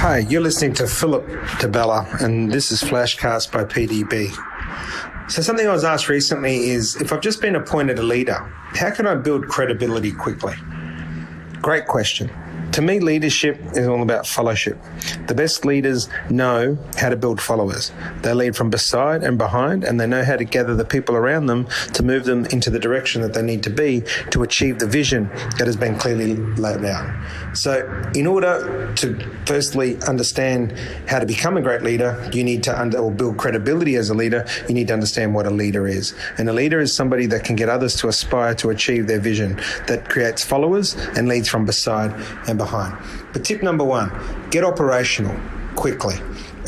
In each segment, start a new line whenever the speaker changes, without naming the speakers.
Hi, you're listening to Philip DeBella, and this is FlashCast by PDB. So something I was asked recently is, if I've just been appointed a leader, how can I build credibility quickly? Great question. To me, leadership is all about fellowship. The best leaders know how to build followers. They lead from beside and behind, and they know how to gather the people around them to move them into the direction that they need to be to achieve the vision that has been clearly laid out. So in order to firstly understand how to become a great leader, you need to or build credibility as a leader, you need to understand what a leader is. And a leader is somebody that can get others to aspire to achieve their vision, that creates followers and leads from beside and behind. But tip number one, get operational quickly.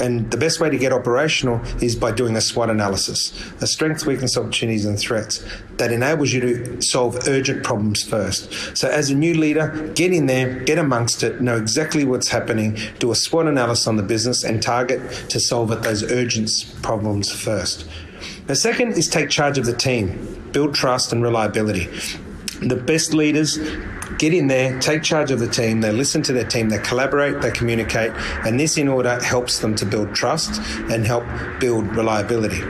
And the best way to get operational is by doing a SWAT analysis, a strengths, weaknesses, opportunities and threats that enables you to solve urgent problems first. So as a new leader, get in there, get amongst it, know exactly what's happening, do a SWOT analysis on the business and target to solve those urgent problems first. The second is take charge of the team, build trust and reliability. The best leaders get in there, take charge of the team, they listen to their team, they collaborate, they communicate, and this in order helps them to build trust and help build reliability.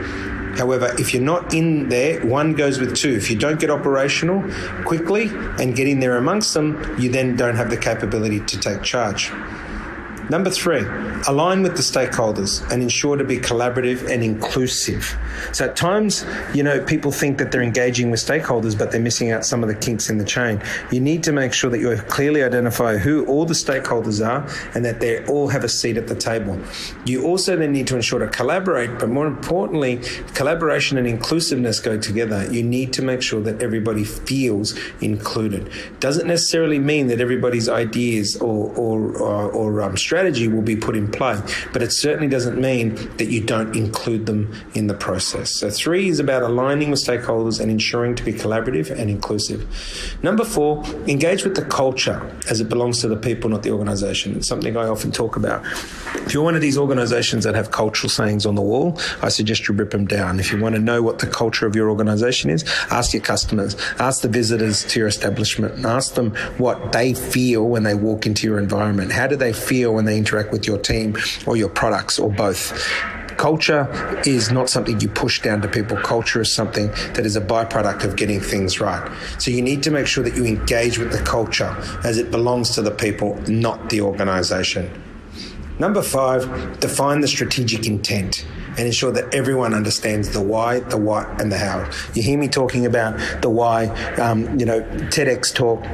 However, if you're not in there, one goes with two. If you don't get operational quickly and get in there amongst them, you then don't have the capability to take charge. Number three, align with the stakeholders and ensure to be collaborative and inclusive. So at times, people think that they're engaging with stakeholders, but they're missing out some of the kinks in the chain. You need to make sure that you clearly identify who all the stakeholders are and that they all have a seat at the table. You also then need to ensure to collaborate, but more importantly, collaboration and inclusiveness go together. You need to make sure that everybody feels included. Doesn't necessarily mean that everybody's ideas or strategy will be put in play, but it certainly doesn't mean that you don't include them in the process. So three is about aligning with stakeholders and ensuring to be collaborative and inclusive. Number four, engage with the culture as it belongs to the people, not the organization. It's something I often talk about. If you're one of these organizations that have cultural sayings on the wall, I suggest you rip them down. If you want to know what the culture of your organization is, ask your customers, ask the visitors to your establishment, and ask them what they feel when they walk into your environment. How do they feel when they interact with your team or your products or both? Culture is not something you push down to people. Culture is something that is a byproduct of getting things right. So you need to make sure that you engage with the culture as it belongs to the people, not the organization. Number five, define the strategic intent and ensure that everyone understands the why, the what, and the how. You hear me talking about the why, TEDx talk,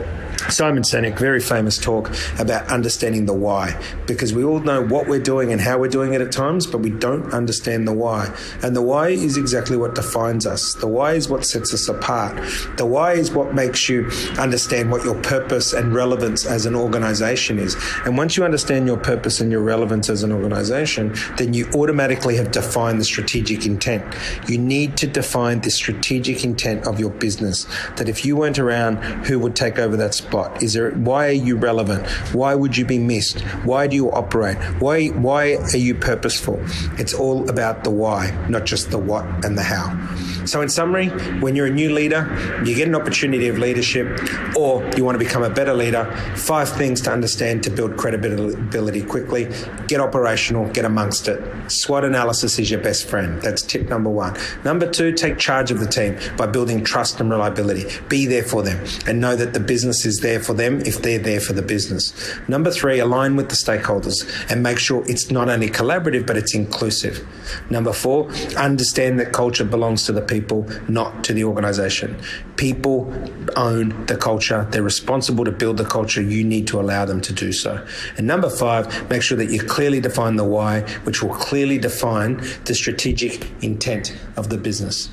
Simon Sinek, very famous talk about understanding the why, because we all know what we're doing and how we're doing it at times, but we don't understand the why. And the why is exactly what defines us. The why is what sets us apart. The why is what makes you understand what your purpose and relevance as an organization is. And once you understand your purpose and your relevance as an organization, then you automatically have defined the strategic intent. You need to define the strategic intent of your business, that if you weren't around, who would take over that spot? Why are you relevant? Why would you be missed? Why do you operate? Why are you purposeful? It's all about the why, not just the what and the how. So in summary, when you're a new leader, you get an opportunity of leadership, or you want to become a better leader, 5 things to understand to build credibility quickly. Get operational, get amongst it. SWOT analysis is your best friend. That's tip number 1. Number 2, take charge of the team by building trust and reliability. Be there for them and know that the business is there for them if they're there for the business. Number 3, align with the stakeholders and make sure it's not only collaborative, but it's inclusive. Number 4, understand that culture belongs to the people, not to the organization. People own the culture. They're responsible to build the culture. You need to allow them to do so. And number 5, make sure that you clearly define the why, which will clearly define the strategic intent of the business.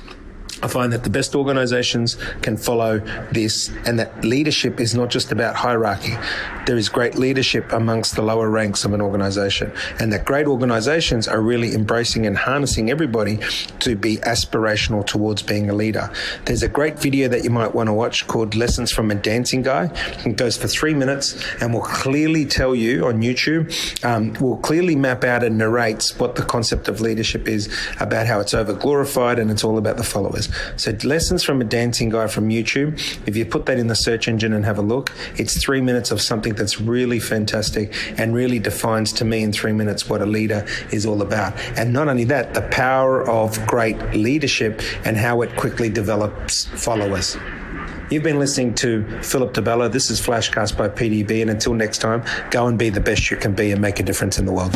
I find that the best organizations can follow this, and that leadership is not just about hierarchy. There is great leadership amongst the lower ranks of an organization, and that great organizations are really embracing and harnessing everybody to be aspirational towards being a leader. There's a great video that you might want to watch called Lessons from a Dancing Guy. It goes for 3 minutes and will clearly tell you on YouTube, will clearly map out and narrates what the concept of leadership is, about how it's over glorified and it's all about the followers. So Lessons from a Dancing Guy from YouTube. If you put that in the search engine and have a look, it's 3 minutes of something that's really fantastic and really defines to me in 3 minutes what a leader is all about. And not only that, the power of great leadership and how it quickly develops followers. You've been listening to Philip DeBella. This is FlashCast by PDB. And until next time, go and be the best you can be and make a difference in the world.